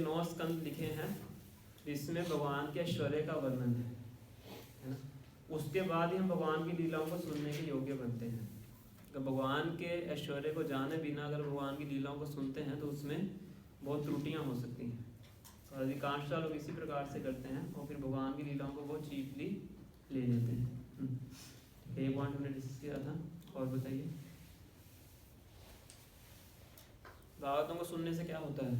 9 स्कंद लिखे हैं, इसमें भगवान के ऐश्वर्य का वर्णन है ना। उसके बाद ही हम भगवान की लीलाओं को सुनने के योग्य बनते हैं। तो भगवान के ऐश्वर्य को जाने बिना अगर भगवान की लीलाओं को सुनते हैं तो उसमें बहुत त्रुटियां हो सकती हैं, और अधिकांश लोग इसी प्रकार से करते हैं और फिर भगवान की लीलाओं को बहुत चीपली ले लेते हैं। ये पॉइंट हमने डिस्कस किया था। और बताइए, भागवतों को सुनने से क्या होता है?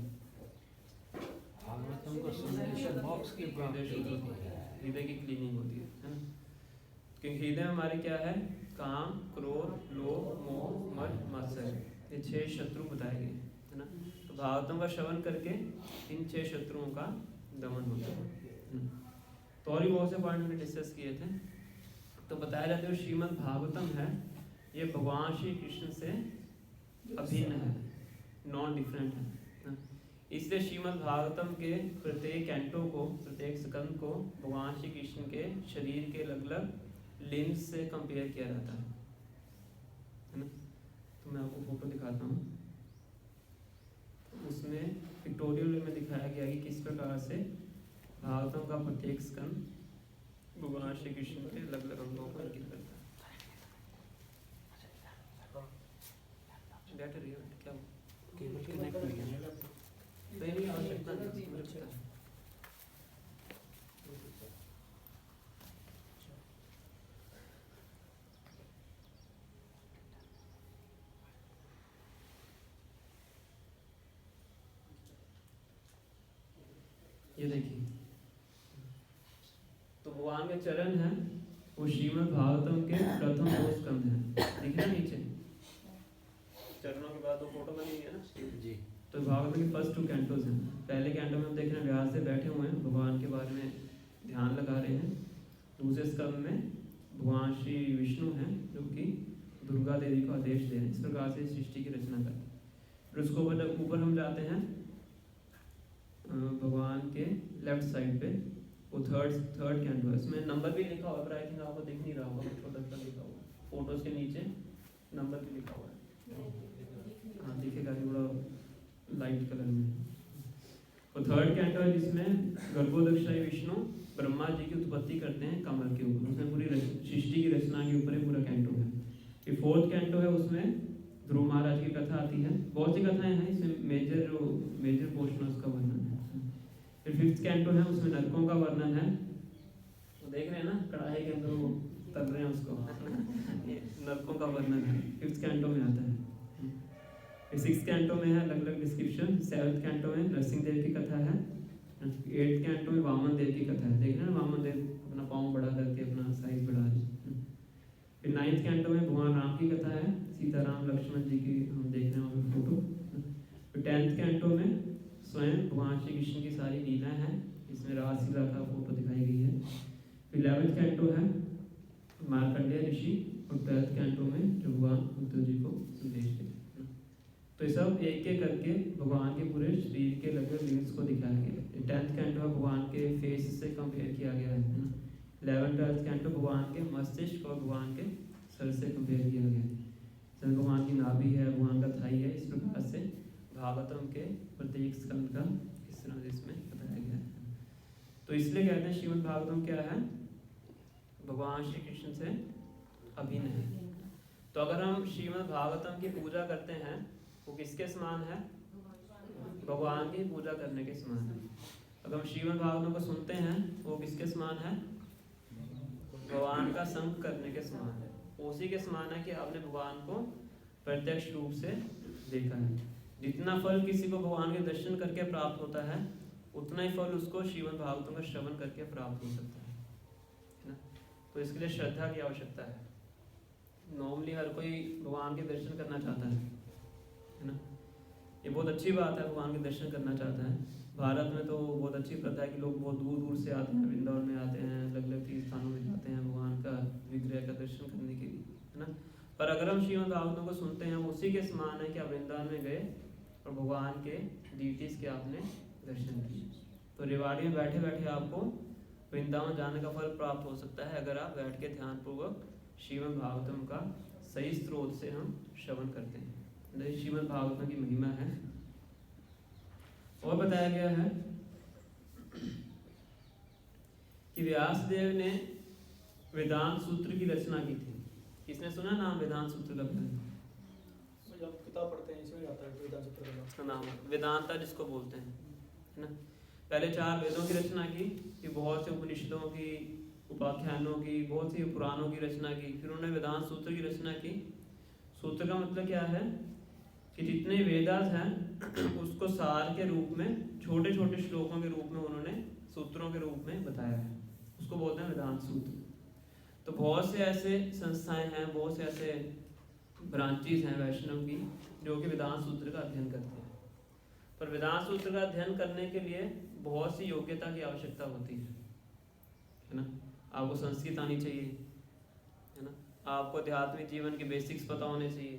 भागवतों को सुनने से मोक्ष की प्राप्ति होती है, हृदय की क्लीनिंग होती है ना। क्योंकि हृदय में हमारे क्या है? काम, क्रोध, लोभ, मोह, मद, मात्सर्य, ये 6 शत्रु बताए गए है ना। तो भागवतों का श्रवण करके इन 6 शत्रुओं का दमन होता है। तो और भी बहुत से पॉइंट हमने डिस्कस किए थे। तो बताया जाता है श्रीमद् भागवतम है, ये भगवान श्री कृष्ण से अभिन्न है, नॉन डिफरेंट है ना? इसलिए श्रीमद् भागवतम के प्रत्येक कैंटो को, प्रत्येक स्कंद को भगवान श्री कृष्ण के शरीर के अलग अलग लिम्स से कंपेयर किया जाता है ना। तो मैं आपको फोटो दिखाता हूँ। उसमें पिक्टोरियल में दिखाया गया कि किस प्रकार से भागवतम का प्रत्येक स्कंद भगवान श्री कृष्ण के अलग अलग अंगों को अंकित करता है। बैटर क्या केबल कनेक्ट नहीं है। नहीं आवश्यकता नहीं। ये देखिए, तो भगवान के चरण हैं, वो श्रीमद् भागवतम के प्रथम 2 स्कंद हैं, दिख रहा नीचे चरणों के बाद 2 फोटो बनी है ना जी। तो भागवतम के फर्स्ट 2 कैंटोस हैं। पहले कैंटो में हम देख रहे हैं व्यास से बैठे हुए हैं, भगवान के बारे में ध्यान लगा रहे हैं। दूसरे स्कंद में भगवान श्री विष्णु हैं जो कि दुर्गा देवी को आदेश दे रहे हैं, इस प्रकार से सृष्टि की रचना करते हैं। फिर उसको ऊपर हम जाते हैं भगवान के लेफ्ट साइड पे, वो थर्ड कैंटो है। इसमें नंबर भी लिखा हुआ है, पर आई थिंक आपको दिख नहीं रहा होगा, छोटा सा लिखा हुआ है, फोटोज के नीचे नंबर भी लिखा हुआ है। हाँ दिखेगा, थोड़ा लाइट कलर में। और थर्ड कैंटो है जिसमें गर्भोदक्षाई विष्णु ब्रह्मा जी की उत्पत्ति करते हैं कमल के ऊपर, उसमें पूरी सृष्टि की रचना के ऊपर पूरा कैंटो है। ये फोर्थ कैंटो है, उसमें ध्रुव महाराज की कथा आती है। बहुत सी कथाएं हैं, इसमें मेजर पोर्शन है उसका वर्णन है। फिर फिफ्थ कैंटो है, उसमें नरकों का वर्णन है। तो देख रहे हैं ना, कढ़ाई के अंदर वो तल रहे हैं उसको ये नरकों का वर्णन है, फिफ्थ कैंटो में आता है। फिर सिक्स्थ कैंटो में है अलग अलग डिस्क्रिप्शन। सेवंथ कैंटो में नरसिंह देव की कथा है। 8th कैंटो में वामन देव की कथा है। देख रहे हैं वामन देव अपना पाँव बड़ा करके अपना साइज बढ़ा रहे हैं। फिर 9th कैंटो में भगवान राम की कथा है, सीताराम लक्ष्मण जी की हम देख रहे हैं फोटो। फिर 10th कैंटो में स्वयं भगवान श्री कृष्ण की सारी लीला हैं, इसमें रासलीला का फोटो दिखाई गई है। फिर 11th कैंटो है मार्कंडेय ऋषि, और 12th कैंटो में जो भगवान बुद्ध जी को संदेश देते हैं। तो ये सब एक एक करके भगवान के पूरे शरीर के अलग अलग लिम्स को दिखाया गया है। 10th कैंटो है भगवान के फेस से कंपेयर किया गया है ना। 11th 12th कैंटो भगवान के मस्तिष्क और भगवान के सर से कंपेयर किया गया है। जैसे भगवान की नाभि है, भगवान का थाई है, इस प्रकार से भागवतम के प्रत्येक स्कंद का इस तरह से इसमें बताया गया है। तो इसलिए कहते हैं श्रीमद् भागवतम क्या है? भगवान श्री कृष्ण से अभिन्न है। तो अगर हम श्रीमद् भागवतम की पूजा करते हैं, वो किसके समान है? भगवान की पूजा करने के समान है। अगर हम श्रीमद् भागवतम को सुनते हैं, वो किसके समान है? भगवान का संग करने के समान है। उसी के समान है कि आपने भगवान को प्रत्यक्ष रूप से देखा है। जितना फल किसी को भगवान के दर्शन करके प्राप्त होता है, उतना ही फल उसको श्रीमद् भागवतम का श्रवण करके प्राप्त हो सकता है ना। तो इसके लिए श्रद्धा की आवश्यकता है। नॉर्मली हर कोई भगवान के दर्शन करना चाहता है ना। ये बहुत अच्छी बात है, भगवान के दर्शन करना चाहता है। भारत में तो बहुत अच्छी प्रथा है कि लोग बहुत दूर दूर से आते हैं, वृंदावन में आते हैं, अलग अलग तीर्थ स्थानों में जाते हैं भगवान का विग्रह का दर्शन करने के लिए, है ना। पर अगर हम श्रीमद् भागवतम को सुनते हैं, उसी के समान है कि आप वृंदावन में गए और भगवान के डिटीज के आपने दर्शन किए। तो रेवाड़ी में बैठे बैठे आपको वृंदावन जाने का फल प्राप्त हो सकता है, अगर आप बैठ के ध्यानपूर्वक श्रीमद् भागवतम का सही स्रोत से हम श्रवण करते हैं। श्रीमद् भागवतम की महिमा है। और बताया गया है कि व्यासदेव ने वेदांत सूत्र की रचना की थी। किसने सुना नाम वेदांत सूत्र का? जब किताब पढ़ते हैं इसमें आता है वेदांत सूत्र का इसका नाम वेदांता जिसको बोलते हैं, है ना। पहले 4 वेदों की रचना की, फिर बहुत से उपनिषदों की, उपाख्यानों की, बहुत सी पुराणों की रचना की, फिर उन्होंने वेदांत सूत्र की रचना की। सूत्र का मतलब क्या है कि जितने वेदास हैं उसको सार के रूप में, छोटे छोटे श्लोकों के रूप में उन्होंने सूत्रों के रूप में बताया है, उसको बोलते हैं वेदांत सूत्र। तो बहुत से ऐसे संस्थाएं हैं, बहुत से ऐसे ब्रांचेस हैं वैष्णव की जो कि वेदांत सूत्र का अध्ययन करते हैं। पर वेदांत सूत्र का अध्ययन करने के लिए बहुत सी योग्यता की आवश्यकता होती है ना। आपको संस्कृत आनी चाहिए, है ना, आपको आध्यात्मिक जीवन के बेसिक्स पता होने चाहिए,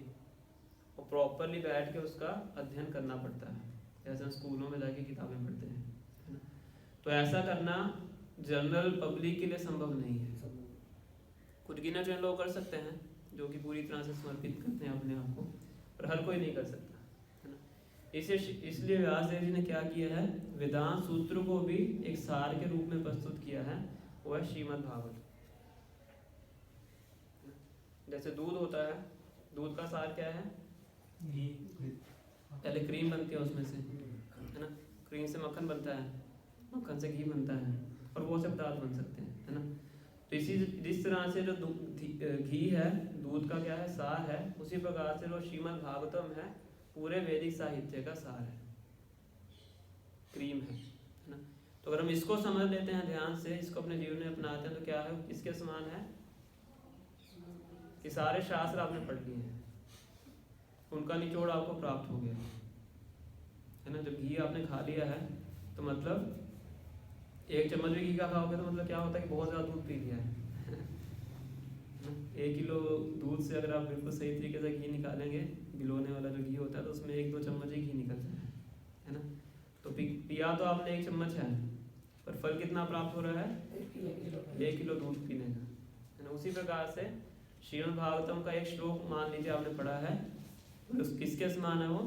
और प्रॉपरली बैठ के उसका अध्ययन करना पड़ता है, जैसे हम स्कूलों में जाके किताबें पढ़ते हैं, है ना। तो ऐसा करना जनरल पब्लिक के लिए संभव नहीं है। कुछ गिने चुने लोग कर सकते हैं जो कि पूरी तरह से समर्पित करते हैं अपने आप को, पर हर कोई नहीं कर सकता, है ना। इसलिए व्यासदेव जी ने क्या किया है, वेदांत सूत्र को भी एक सार के रूप में प्रस्तुत किया है, वो है श्रीमद् भागवत। जैसे दूध होता है, दूध का सार क्या है? पहले क्रीम बनती है उसमें से, है ना, क्रीम से मक्खन बनता है, मक्खन से घी बनता है, और बहुत से पदार्थ बन सकते हैं, है ना। तो इसी जिस तरह से जो घी है, दूध का क्या है, सार है, उसी प्रकार से जो श्रीमद् भागवतम है पूरे वैदिक साहित्य का सार है, क्रीम है ना। तो अगर हम इसको समझ लेते हैं ध्यान से, इसको अपने जीवन में अपनाते हैं, तो क्या है, इसके समान है कि सारे शास्त्र आपने पढ़ लिए हैं, उनका निचोड़ आपको प्राप्त हो गया, है ना। जब घी आपने खा लिया है तो मतलब 1 चम्मच भी घी का खाओगे तो मतलब क्या होता है कि बहुत ज़्यादा दूध पी लिया है। 1 किलो दूध से अगर आप बिल्कुल सही तरीके से घी निकालेंगे, गिलोने वाला जो घी होता है, तो उसमें 1-2 चम्मच ही घी निकलता है ना। तो पिया तो आपने 1 चम्मच है, पर फल कितना प्राप्त हो रहा है? 1 किलो दूध पीने का, है ना। उसी प्रकार से श्रीमद् भागवतम का एक श्लोक मान लीजिए आपने पढ़ा है, उस किसके समान है वो,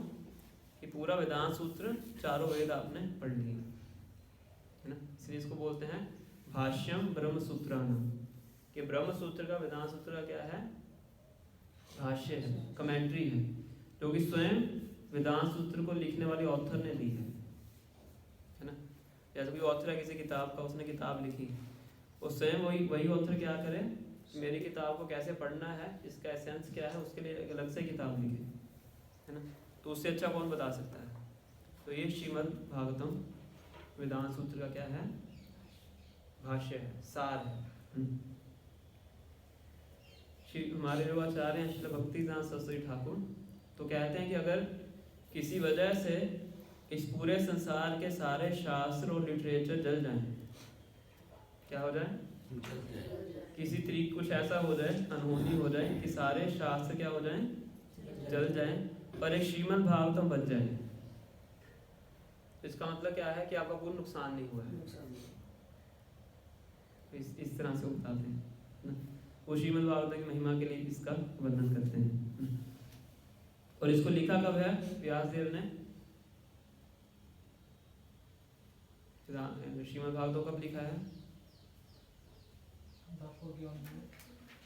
कि पूरा वेदांत सूत्र, चारों वेद आपने पढ़ लिए, है ना। इसलिए इसको बोलते हैं भाष्यम ब्रह्म सूत्राणम, कि ब्रह्म सूत्र का, वेदांत सूत्र का क्या है, भाष्य है, कमेंट्री है, जो कि स्वयं वेदांत सूत्र को लिखने वाले ऑथर ने दी है ना। जैसे कोई ऑथर है किसी किताब का, उसने किताब लिखी, वो स्वयं वही ऑथर क्या करे, मेरी किताब को कैसे पढ़ना है, इसका एसेंस क्या है, उसके लिए एक अलग से किताब लिखे, है ना। तो उससे अच्छा कौन बता सकता है। तो ये श्रीमद् भागवतम वेदांत सूत्र का क्या है, भाष्य है, सार है। हमारे जो आचार्य हैं श्रील भक्तिदास सरस्वती ठाकुर, तो कहते हैं कि अगर किसी वजह से इस पूरे संसार के सारे शास्त्र और लिटरेचर जल जाएं, क्या हो जाए, किसी तरीके कुछ ऐसा हो जाए, अनहोनी हो जाए कि सारे शास्त्र क्या हो जाएं, जल जाएं, पर एक श्रीमद् भागवतम बच जाए, तो इसका मतलब क्या है कि आपका कोई नुकसान नहीं हुआ है। इस तरह से बताते हैं ना, वो श्रीमद् भागवत की महिमा के लिए इसका वर्णन करते हैं। और इसको लिखा कब है व्यासदेव ने, श्रीमद् भागवत कब लिखा है,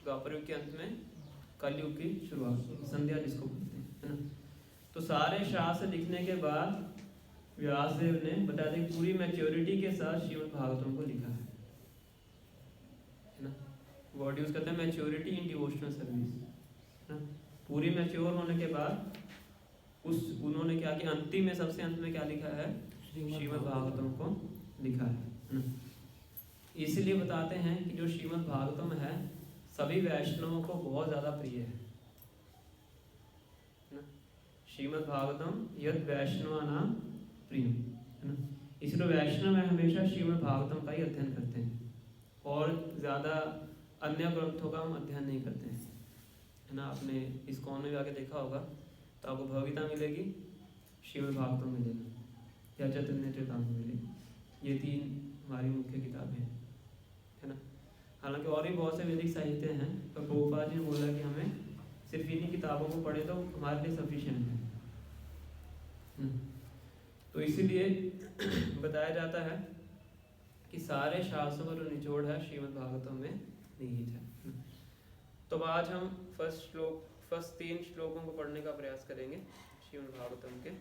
द्वापर युग के अंत में, कलयुग की शुरुआत, संध्या जिसको बोलते हैं, है ना। तो सारे शास्त्र लिखने के बाद व्यासदेव ने बता दें पूरी मैच्योरिटी के साथ श्रीमद् भागवतम को लिखा है ना। वर्ड यूज करते हैं मैच्योरिटी इन डिवोशनल सर्विस, है ना। पूरी मैच्योर होने के बाद उन्होंने क्या किया, अंतिम में, सबसे अंत में क्या लिखा है, श्रीमद् भागवतम को लिखा है ना। इसलिए बताते हैं कि जो श्रीमद् भागवतम है सभी वैष्णवों को बहुत ज़्यादा प्रिय है ना। श्रीमद् भागवतम यद वैष्णवानां प्रिय, है ना। इसलिए वैष्णव है हमेशा श्रीमद् भागवतम का ही अध्ययन करते हैं, और ज़्यादा अन्य ग्रंथों का हम अध्ययन नहीं करते हैं, है ना। आपने इस कौन में जाके देखा होगा तो आपको भगवगीता मिलेगी, श्रीमद् भागवतम मिलेगा, या चैतन्य चरितामृत मिलेगी। ये 3 हमारी मुख्य किताबें हैं, है ना। हालांकि और भी बहुत से वैदिक साहित्य हैं, पर प्रभुपाद जी ने बोला कि हमें सिर्फ इन्हीं किताबों को पढ़े तो हमारे लिए सफिशिएंट है। तो इसीलिए बताया जाता है कि सारे शास्त्रों का जो निचोड़ है श्रीमद् भागवतम में निहित है। तो आज हम फर्स्ट 3 श्लोकों को पढ़ने का प्रयास करेंगे श्रीमद् भागवतम के।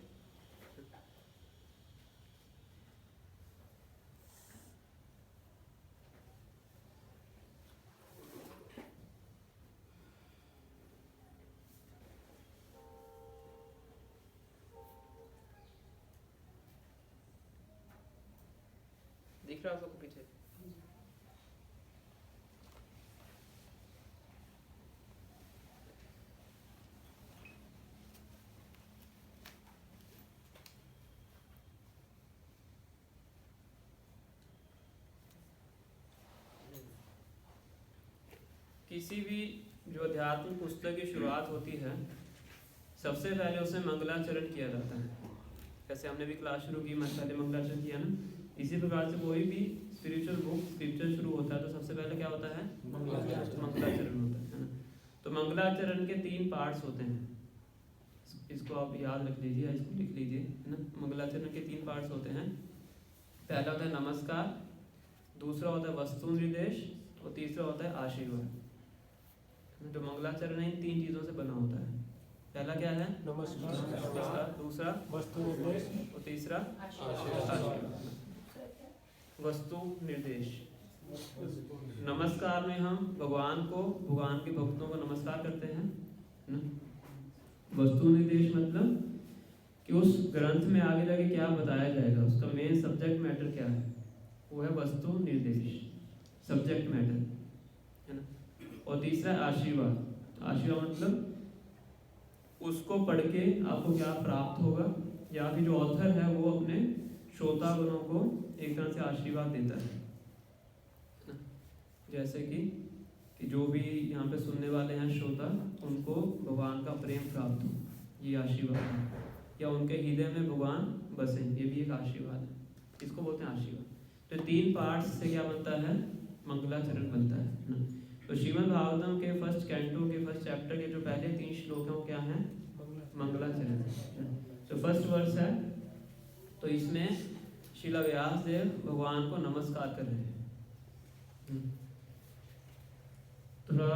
दिख रहा है आपको पीछे? किसी भी जो अध्यात्म पुस्तक की शुरुआत होती है सबसे पहले उसमें मंगलाचरण किया जाता है। जैसे हमने भी क्लास शुरू की, पहले मंगलाचरण किया ना, इसी प्रकार से कोई भी स्पिरिचुअल बुक स्क्रिप्चर शुरू होता है तो सबसे पहले क्या होता है? मंगलाचरण होता है ना। तो मंगलाचरण के 3 पार्ट्स होते हैं, इसको आप याद रख लीजिए, इसको लिख लीजिए है ना। मंगलाचरण के 3 पार्ट्स होते हैं। पहला होता है नमस्कार, दूसरा होता है वस्तु निर्देश और तीसरा होता है आशीर्वाद। तो मंगलाचरण इन 3 चीजों से बना होता है। पहला क्या है? नमस्कार, दूसरा वस्तु निर्देश और तीसरा आशीर्वाद। वस्तु निर्देश। नमस्कार में हम भगवान के भक्तों को नमस्कार करते हैं ना? वस्तु निर्देश मतलब कि उस ग्रंथ में आगे जाके क्या बताया जाएगा, उसका मेन सब्जेक्ट मैटर क्या है, वो है वस्तु निर्देश, सब्जेक्ट मैटर है ना। और तीसरा आशीर्वाद। आशीर्वाद मतलब उसको पढ़ के आपको क्या प्राप्त होगा, या फिर जो ऑथर है वो अपने श्रोतागणों को एक तरह से आशीर्वाद देता है ना। जैसे कि जो भी यहाँ पे सुनने वाले हैं श्रोता, उनको भगवान का प्रेम प्राप्त हो, ये आशीर्वाद है। या उनके हृदय में भगवान बसे, ये भी एक आशीर्वाद है। इसको बोलते हैं आशीर्वाद। तो 3 पार्ट्स से क्या बनता है? मंगलाचरण बनता है ना। तो श्रीमद् भागवतम के फर्स्ट कैंटो के फर्स्ट चैप्टर के जो पहले 3 श्लोक हैं वो क्या हैं? मंगलाचरण। तो फर्स्ट वर्स है, तो इसमें श्रील व्यास देव भगवान को नमस्कार कर रहे हैं। थोड़ा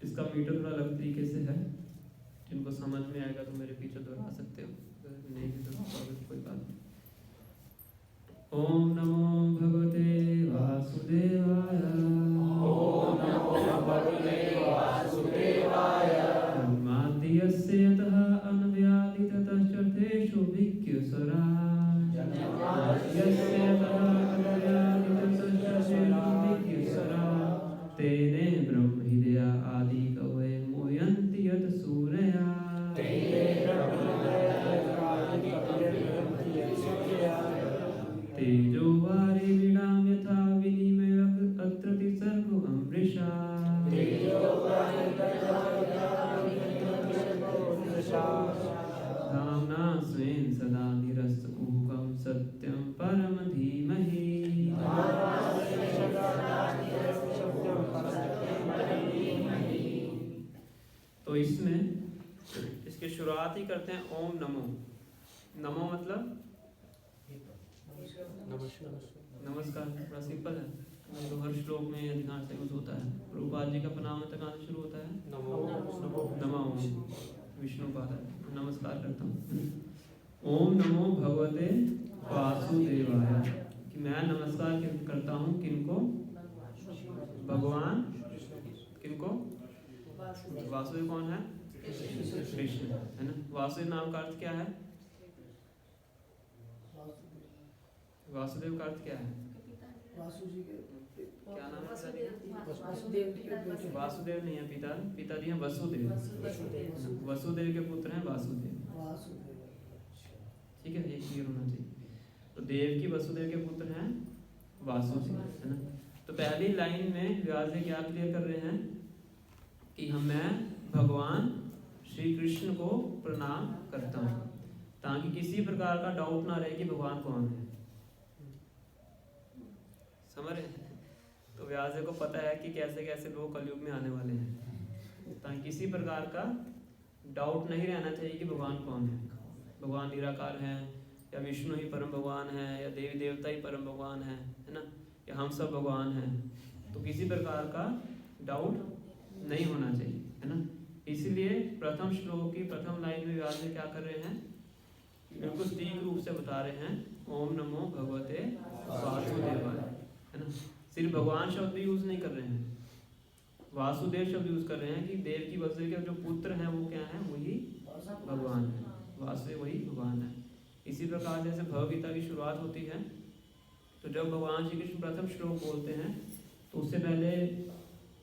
इसका मीटर थोड़ा अलग तरीके से है, जिनको समझ में आएगा तो मेरे पीछे दोहरा सकते हो, अगर नहीं भी दोहरा पाओगे तो कोई बात नहीं। ओम नमो भगवते वासुदेवाय। ओम नमो भगवते वासुदेवाय। जन्माद्यस्य यतः अनव्यादिततश्चर्तेषु विज्ञस्वराट्। जन्माद्यस्य यतः अनव्यादिततश्चर्तेषु विज्ञस्वराट्। तेने ब्रह्म हृदया आदि कवये मुह्यन्ति यत् सूरया। तेजो वारिणां यथा विनिमय अत्रति सर्गो अमृषा। धाम्ना स्वेन सदा निरस्तकुहकं सत्यं परम धीमहि। तो इसमें इसकी शुरुआत ही करते हैं ओम नमो। नमो मतलब नमस्कार, बड़ा सिंपल है। तो हर श्लोक में अधिकांश यूज होता है। रूपाल जी का प्रणाम कहाँ से शुरू होता है? नमो विष्णुपाद, नमस्कार करता हूँ। ओम नमो भगवते वासुदेवाय, कि मैं नमस्कार करता हूँ किनको? भगवान। किनको? वासुदेव कौन है? कृष्ण है ना। वासुदेव नाम का अर्थ क्या है? वासुदेव का अर्थ क्या है? क्या नाम है? वासुदेव नहीं है पिता, पिताजी हैं वसुदेव। वसुदेव के पुत्र हैं वासुदेव। ठीक है, ये क्लियर होना चाहिए। तो देव की वसुदेव के पुत्र हैं वासुदेव है ना। तो पहली लाइन में व्यास जी क्या क्लियर कर रहे हैं कि मैं भगवान श्री कृष्ण को प्रणाम करता हूँ, ताकि किसी प्रकार का डाउट ना रहे कि भगवान कौन है। समझ रहे हैं? तो व्यास जी को पता है कि कैसे कैसे लोग कलयुग में आने वाले हैं, ताकि किसी प्रकार का डाउट नहीं रहना चाहिए कि भगवान कौन है। भगवान निराकार हैं, या विष्णु ही परम भगवान है, या देवी देवता ही परम भगवान है ना, या हम सब भगवान हैं, तो किसी प्रकार का डाउट नहीं होना चाहिए, है ना। इसीलिए प्रथम श्लोक की प्रथम लाइन में व्यास जी क्या कर रहे हैं, बिल्कुल सटीक रूप से बता रहे हैं, ओम नमो भगवते वासुदेवाय, है ना। सिर्फ भगवान शब्द भी यूज नहीं कर रहे हैं, वासुदेव शब्द यूज कर रहे हैं कि देव की वजह के जो पुत्र हैं वो क्या है, वही भगवान है, वासुदेव वही भगवान है। इसी प्रकार जैसे भगवद गीता की शुरुआत होती है, तो जब भगवान श्री कृष्ण प्रथम श्लोक बोलते हैं तो उससे पहले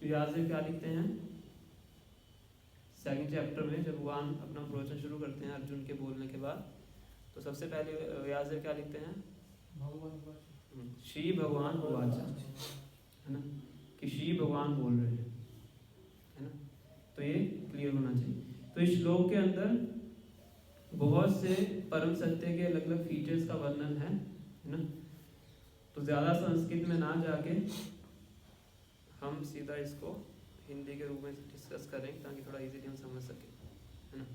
व्यास जी क्या लिखते हैं, सेकंड चैप्टर में जब भगवान अपना प्रवचन शुरू करते हैं अर्जुन के बोलने के बाद, तो सबसे पहले व्यास जी क्या लिखते हैं, श्री भगवान उवाच, है ना, कि श्री भगवान बोल रहे हैं, है ना। तो ये क्लियर होना चाहिए। तो इस श्लोक के अंदर बहुत से परम सत्य के अलग अलग फीचर्स का वर्णन है ना। तो ज़्यादा संस्कृत में ना जाके हम सीधा इसको हिंदी के रूप में डिस्कस करें ताकि थोड़ा इजीली हम समझ सकें, है ना।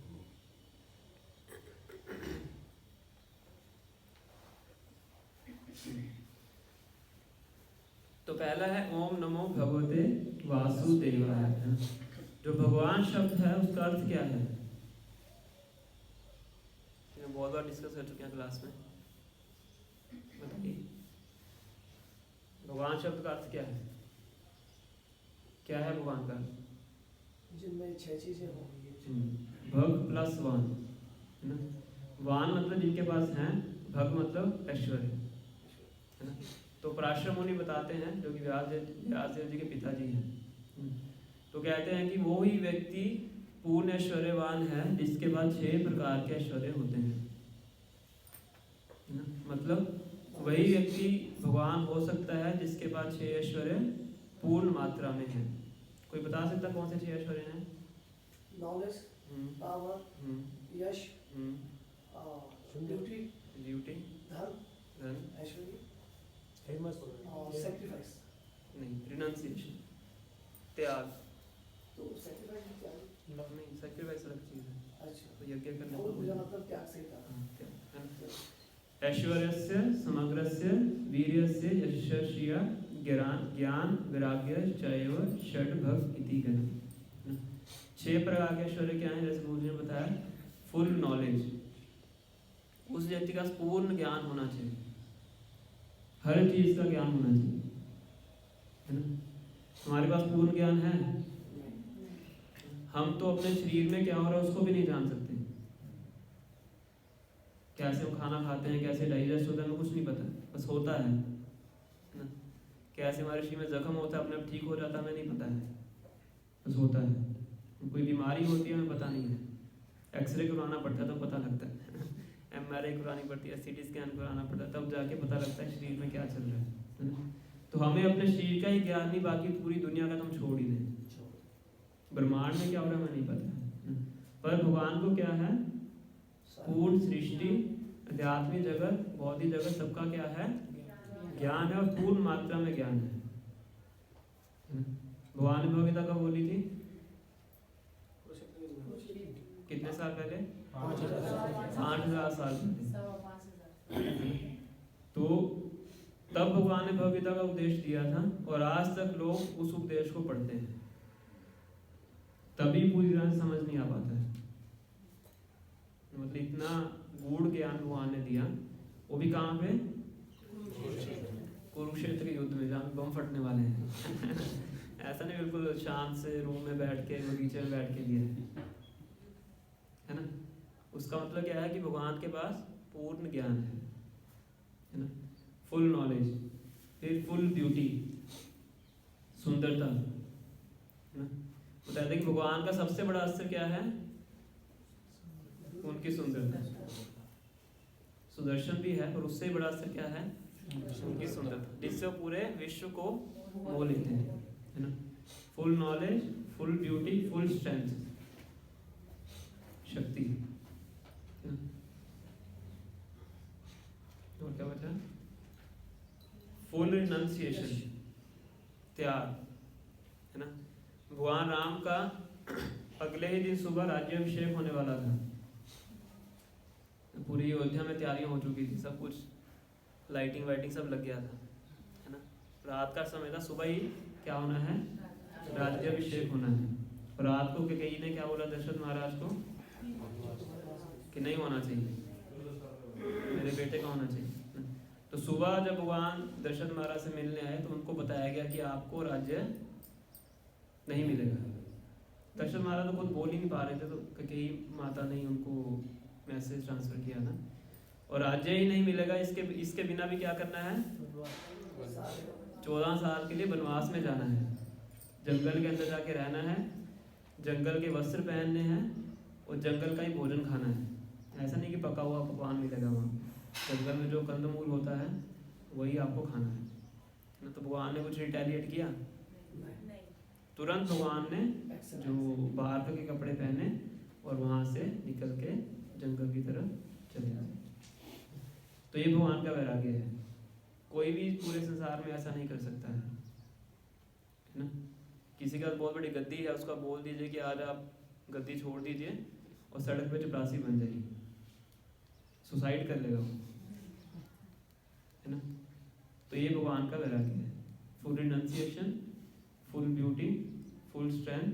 तो पहला है ओम नमो भगवते वासुदेवाय, है ना। जो भगवान शब्द है उसका अर्थ क्या है, बहुत बार डिस्कस कर चुके हैं क्लास में, बताइए भगवान शब्द का अर्थ क्या है, क्या है भगवान का, जिनमें 6 चीजें होंगी, भग प्लस वान, है ना। वान मतलब जिनके पास हैं, भग मतलब ऐश्वर्य, है ना। तो पराशर मुनि बताते हैं, जो कि व्यासदेव जी के पिताजी हैं, तो कहते हैं कि वो ही व्यक्ति पूर्ण ऐश्वर्यवान है जिसके पास 6 प्रकार के ऐश्वर्य होते हैं, है ना। मतलब वही व्यक्ति भगवान हो सकता है जिसके पास 6 ऐश्वर्य पूर्ण मात्रा में है। कोई बता सकता कौन से 6 ऐश्वर्य हैं? नॉलेज, पावर, यश, ड्यूटी, धन, ऐश्वर्य, फेमस और सैक्रिफाइस। नहीं, रिनंसिएशन, त्याग। तो सैक्रिफाइस क्या है? नहीं, सैक्रिफाइस अलग चीज है। अच्छा, तो यज्ञ करने वो को मेरा मतलब त्याग से था। ऐश्वर्यस्य समग्रस्य वीर्यस्य यशस्या ज्ञान वैराग्य चैव षड्भग इति गणः। 6 प्रकार के ऐश्वर्य क्या है, जैसे गुरु ने बताया, फुल नॉलेज, उस व्यक्ति का पूर्ण ज्ञान होना चाहिए, हर चीज का ज्ञान होना चाहिए, है ना। हमारे पास पूर्ण ज्ञान है, हम तो अपने शरीर में क्या हो रहा है उसको भी नहीं जान सकते, कैसे हम खाना खाते हैं, कैसे डाइजेस्ट होता है, हमें कुछ नहीं पता, बस होता है ना। कैसे हमारे शरीर में जख्म होता है, अपने आप ठीक हो जाता है, हमें नहीं पता है, बस होता है। कोई बीमारी होती है हमें पता नहीं है, एक्सरे करवाना पड़ता है तो पता लगता है MRI करवानी पड़ती है, CT स्कैन करवाना पड़ता है, तब जाके पता लगता है शरीर में क्या चल रहा है ना। तो हमें अपने शरीर का ही ज्ञान नहीं, बाकी पूरी दुनिया का तो हम छोड़ ही दें, ब्रह्मांड में क्या हो रहा है हमें नहीं पता है। पर भगवान को क्या है, पूर्ण सृष्टि, अध्यात्मिक जगत, भौतिक जगत, सबका क्या है, ज्ञान है, और पूर्ण मात्रा में ज्ञान है। भगवान ने भगवद गीता कब बोली थी, कितने साल पहले, 8,000 साल पहले। तो तब भगवान ने भगवद गीता का उपदेश दिया था, और आज तक लोग उस उपदेश को पढ़ते हैं, तभी पूरी तरह से समझ नहीं आ पाता है। मतलब इतना गूढ़ ज्ञान भगवान ने दिया, वो भी कहाँ पे, कुरुक्षेत्र के युद्ध में, जहाँ बम फटने वाले हैं ऐसा नहीं बिल्कुल शांत से रूम में बैठ के, बगीचे में बैठ के दिया है ना। उसका मतलब क्या है कि भगवान के पास पूर्ण ज्ञान है ना, फुल नॉलेज, फिर फुल ब्यूटी, सुंदरता, है ना। बताते हैं कि भगवान का सबसे बड़ा अस्त्र क्या है, उनकी सुंदरता। सुदर्शन भी है, और उससे बड़ा अस्त्र क्या है, उनकी सुंदरता, जिससे वो पूरे विश्व को मोह लेते हैं, है ना। Full knowledge, full beauty, full strength, शक्ति, है ना। और क्या बचा, फुल रिनंसिएशन, त्याग, है ना। भगवान राम का अगले ही दिन सुबह राज्याभिषेक होने वाला था, पूरी अयोध्या में तैयारियां हो चुकी थी, सब कुछ लाइटिंग वाइटिंग सब लग गया था, है ना। रात का समय था, सुबह ही क्या होना है, राज्याभिषेक होना है। और रात को कैकेयी ने क्या बोला दशरथ महाराज को कि नहीं होना चाहिए, मेरे बेटे का होना चाहिए। तो सुबह जब भगवान दशरथ महाराज से मिलने आए तो उनको बताया गया कि आपको राज्य नहीं मिलेगा। दशरथ महाराज तो खुद बोल ही नहीं पा रहे थे, तो कैकेयी माता ने उनको मैसेज ट्रांसफर किया था। और राज्य ही नहीं मिलेगा, इसके बिना भी क्या करना है, 14 साल के लिए वनवास में जाना है, जंगल के अंदर जाके रहना है, जंगल के वस्त्र पहनने हैं और जंगल का ही भोजन खाना है। ऐसा नहीं कि पका हुआ पकवान मिलेगा वहाँ, जंगल में जो कंदमूल होता है वही आपको खाना है ना। तो भगवान ने कुछ रिटेलिएट किया, तुरंत भगवान ने जो बाहर के कपड़े पहने और वहाँ से निकल के जंगल की तरफ चले गए। तो ये भगवान का वैराग्य है, कोई भी पूरे संसार में ऐसा नहीं कर सकता है ना। किसी का बहुत बड़ी गद्दी है, उसका बोल दीजिए कि आज आप गद्दी छोड़ दीजिए और सड़क पे चपरासी बन जाएगी, सुसाइड कर लेगा वो, है ना। तो ये भगवान का वैराग्य है, full renunciation, full beauty, full strength,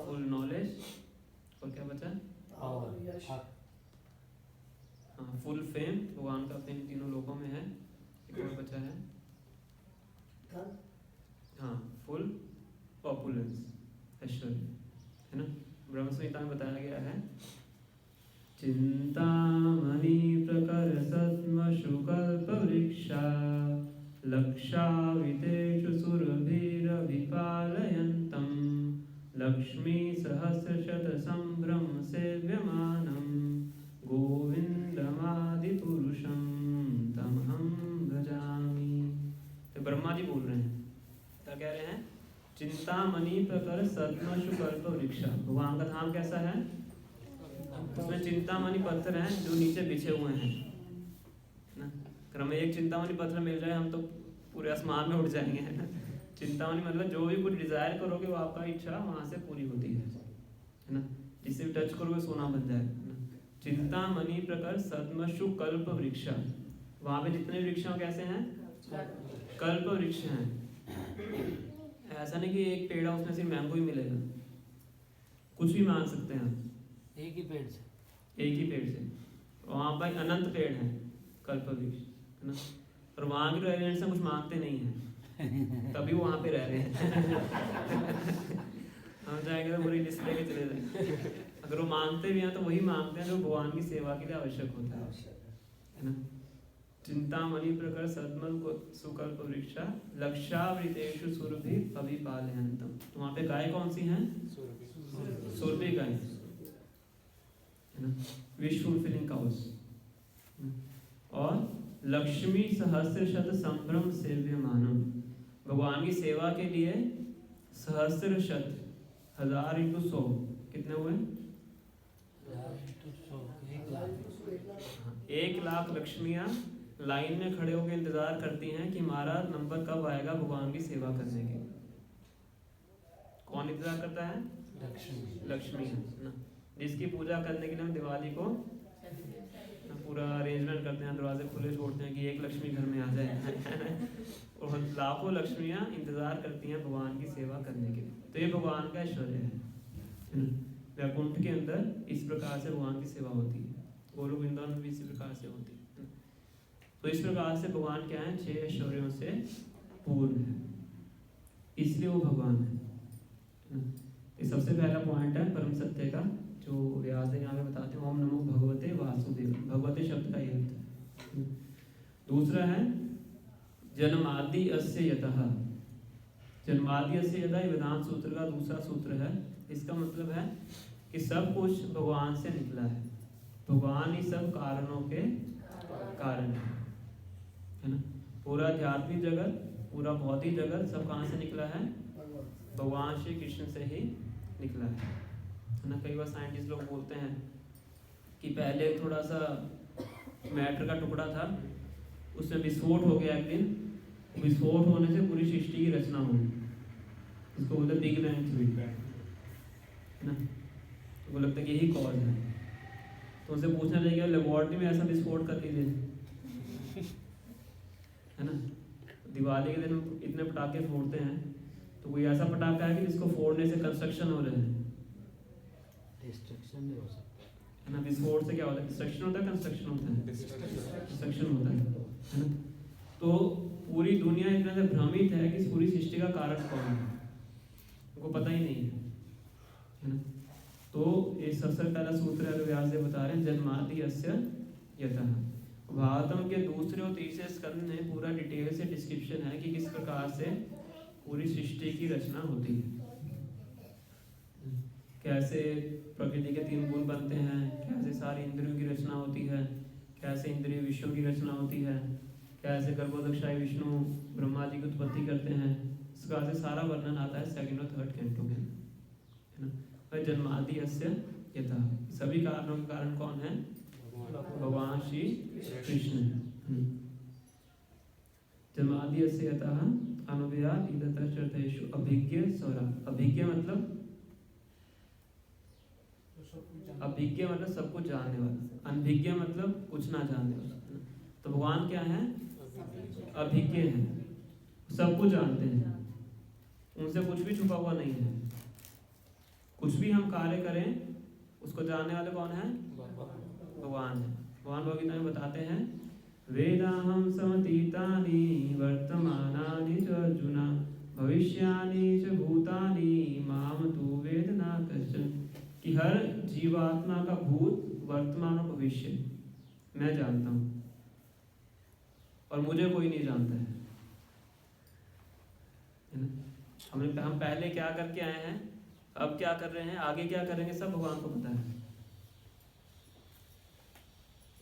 full knowledge, और क्या बचा, हाँ फुल फेम, भगवान का फेम तीनों लोगों में है। एक और बचा है, हाँ फुल पॉपुलेंस, ऐश्वर्य, है ना। ब्रह्म संहिता में बताया गया है, चिंतामणि प्रकर सद्मशुकल्प वृक्षा लक्षावितेषु सुरभिरभिपालयन्तं लक्ष्मी सहस्रशत संभ्रम सेव्यमानं गोविंदमादिपुरुषं तमहं भजामि। तो ब्रह्मा जी बोल रहे हैं, क्या कह रहे हैं, चिंतामणि प्रकर सद्मशुकल्प वृक्षा, भगवान का धाम कैसा है, उसमें चिंतामणि पत्थर हैं जो नीचे बिछे हुए हैं ना। अगर हमें एक चिंतामणि पत्थर मिल जाए हम तो पूरे आसमान में उड़ जाएंगे, है ना। चिंतामणि मतलब जो भी कुछ डिजायर करोगे वो आपका इच्छा वहां से पूरी होती है ना। जिसे भी टच करोगे सोना बन जाए ना। चिंतामणि प्रकर सद्मशु कल्प वृक्षा, वहां पे जितने वृक्षों कैसे हैं, कल्प वृक्ष हैं। ऐसा नहीं कि एक पेड़ है उसमें सिर्फ मैंगो ही मिलेगा, कुछ भी मांग सकते हैं आप, एक ही पेड़ से, एक ही पेड़ से। वहाँ पर अनंत पेड़ हैं कल्पवृक्ष, है ना। और वहाँ के रेजिडेंट्स कुछ मांगते नहीं हैं, तभी वो वहाँ पे रह रहे हैं। हम चाहेंगे तो पूरी लिस्ट लेके चले जाएंगे। अगर वो मांगते भी हैं तो वही मांगते हैं जो भगवान की सेवा के लिए आवश्यक होता है ना। चिंतामणि प्रकर सद्मल सुकल्प वृक्षा लक्षावृतेषु सुरभि अभिपालयन्तम। तो वहाँ पे गाय कौन सी हैं, सुरभि गाय, विश फुलफिलिंग काउस। और लक्ष्मी सहस्र शत संभ्रम सेव्यमानम, भगवान की सेवा के लिए सहस्र शत, 1000 × 100 कितने हुए, 1,00,000 लक्ष्मियां लाइन में खड़े होकर इंतजार करती हैं कि हमारा नंबर कब आएगा भगवान की सेवा करने के। कौन इंतजार करता है, लक्ष्मी ना, जिसकी पूजा करने के लिए हम दिवाली को पूरा अरेंजमेंट करते हैं, दरवाजे खुले छोड़ते हैं कि एक लक्ष्मी घर में आ जाए। और लाखों लक्ष्मियां इंतजार करती हैं भगवान की सेवा करने के लिए। तो ये भगवान का ऐश्वर्य है ना। वैकुंठ के अंदर इस प्रकार से भगवान की सेवा होती है, गोलोक वृंदावन में भी इसी प्रकार से होती है। तो इस प्रकार से भगवान क्या है, 6 ऐश्वर्यों से पूर्ण है, इसलिए वो भगवान है। ये सबसे पहला पॉइंट है परम सत्य का, जो व्यास यहाँ पे बताते हैं, ओम नमो भगवते वासुदेव, भगवते शब्द का ये अर्थ है। दूसरा है जन्मादि अस्य यतः, जन्मादि अस्य यतः वेदांत सूत्र का दूसरा सूत्र है। इसका मतलब है कि सब कुछ भगवान से निकला है, भगवान ही सब कारणों के कारण है ना। पूरा आध्यात्मिक जगत, पूरा भौतिक जगत सब कहाँ से निकला है, भगवान श्री कृष्ण से ही निकला है ना। कई बार साइंटिस्ट लोग बोलते हैं कि पहले थोड़ा सा मैटर का टुकड़ा था, उसमें विस्फोट हो गया एक दिन, विस्फोट होने से पूरी सृष्टि की रचना हुई, इसको बोलते हैं बिग बैंग थ्योरी ना। तो वो लगता है कि यही कॉज है। तो उनसे पूछना चाहिए लेबोरेटरी में ऐसा विस्फोट कर लीजिए, है ना। दिवाली के दिन इतने पटाखे फोड़ते हैं, तो कोई ऐसा पटाखा है कि जिसको फोड़ने से कंस्ट्रक्शन हो रहे हैं, डिस्ट्रक्शन नहीं हो सकता, है ना। विस्फोट से क्या होता है? डिस्ट्रक्शन होता है, कंस्ट्रक्शन होता है, डिस्ट्रक्शन होता है ना। तो पूरी दुनिया इतना से भ्रमित है कि इस पूरी सृष्टि का कारण कौन है, उनको पता ही नहीं है ना। तो ये सबसे पहला सूत्र है व्यास जी बता रहे हैं, जन्मादि अस्य यतः। भागवतम के दूसरे और तीसरे स्कंद में पूरा डिटेल से डिस्क्रिप्शन है कि किस प्रकार से पूरी सृष्टि की रचना होती है, कैसे प्रकृति के 3 गुण बनते हैं, कैसे सारी इंद्रियों की रचना होती है, कैसे इंद्रिय विषयों की रचना होती है, कैसे गर्भोदक्षाई विष्णु ब्रह्मा जी की उत्पत्ति करते हैं। इसका से सारा वर्णन आता है 2nd और 3rd कैंटो में, है ना। वह जन्मादि अस्य यतः, सभी कारणों के कारण कौन है? भगवान श्री कृष्ण। जन्मादि अस्य यतः अनुव्याद इदतः चरतेषु अभिज्ञ स्वरा। अभिज्ञ मतलब अभिज्ञ मतलब सब कुछ जानने वाला, अनभिज्ञ मतलब कुछ ना जानने वाला। तो भगवान क्या है? अभिज्ञ है, सब कुछ जानते हैं, उनसे कुछ भी छुपा हुआ नहीं है। कुछ भी हम कार्य करें उसको जानने वाले कौन है? भगवान है। भगवान भगवत में बताते हैं, वेदाहं समतीतानि वर्तमानानि च अर्जुन भविष्यानि च भूतानि माम तु वेद न कश्चन। कि हर जीवात्मा का भूत वर्तमान और भविष्य मैं जानता हूँ, और मुझे कोई नहीं जानता है ना। हम पहले क्या करके आए हैं, अब क्या कर रहे हैं, आगे क्या करेंगे, सब भगवान को पता है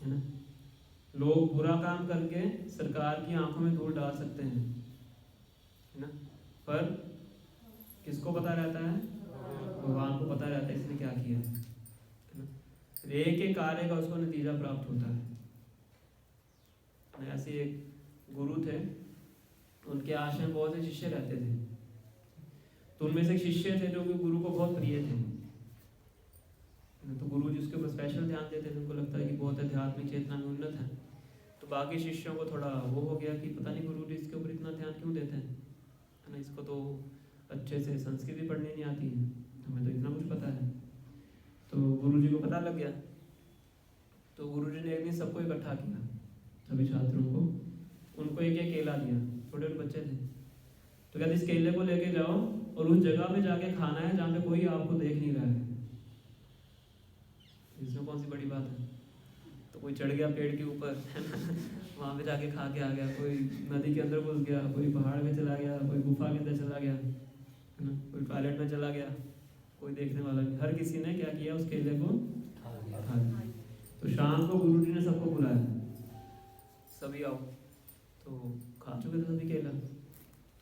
ना। लोग बुरा काम करके सरकार की आंखों में धूल डाल सकते हैं, है ना, पर किसको पता रहता है? भगवान को पता रहता है इसने क्या किया है ना। एक एक कार्य का उसको नतीजा प्राप्त होता है। ऐसे एक गुरु थे, उनके आश्रम में बहुत से शिष्य रहते थे। तो उनमें से एक शिष्य थे जो कि गुरु को बहुत प्रिय थे। तो गुरु जी उसके ऊपर स्पेशल ध्यान देते थे, उनको लगता है कि बहुत आध्यात्मिक चेतना में उन्नत है। तो बाकी शिष्यों को थोड़ा वो हो गया कि पता नहीं गुरु जी इसके ऊपर इतना ध्यान क्यों देते हैं, है ना। इसको तो अच्छे से संस्कृत भी पढ़नी नहीं आती है, हमें तो इतना कुछ पता है। तो गुरु जी को पता लग गया। तो गुरु जी ने एक दिन सबको इकट्ठा किया, सभी छात्रों को, उनको एक एक केला दिया, छोटे छोटे बच्चे थे। तो कहते इस केले को लेके जाओ और उस जगह पे जाके खाना है जहाँ पे कोई आपको देख नहीं रहा है। इसमें कौन सी बड़ी बात है। तो कोई चढ़ गया पेड़ के ऊपर, वहाँ पे जाके खा के आ गया, कोई नदी के अंदर घुस गया, कोई पहाड़ में चला गया, कोई गुफा के अंदर चला गया, है ना, कोई टॉयलेट में चला गया, कोई देखने वाला नहीं। हर किसी ने क्या किया, उस केले को खा लिया। तो शाम को गुरु जी ने सबको बुलाया, सभी आओ। तो खा चुके थे सभी केला।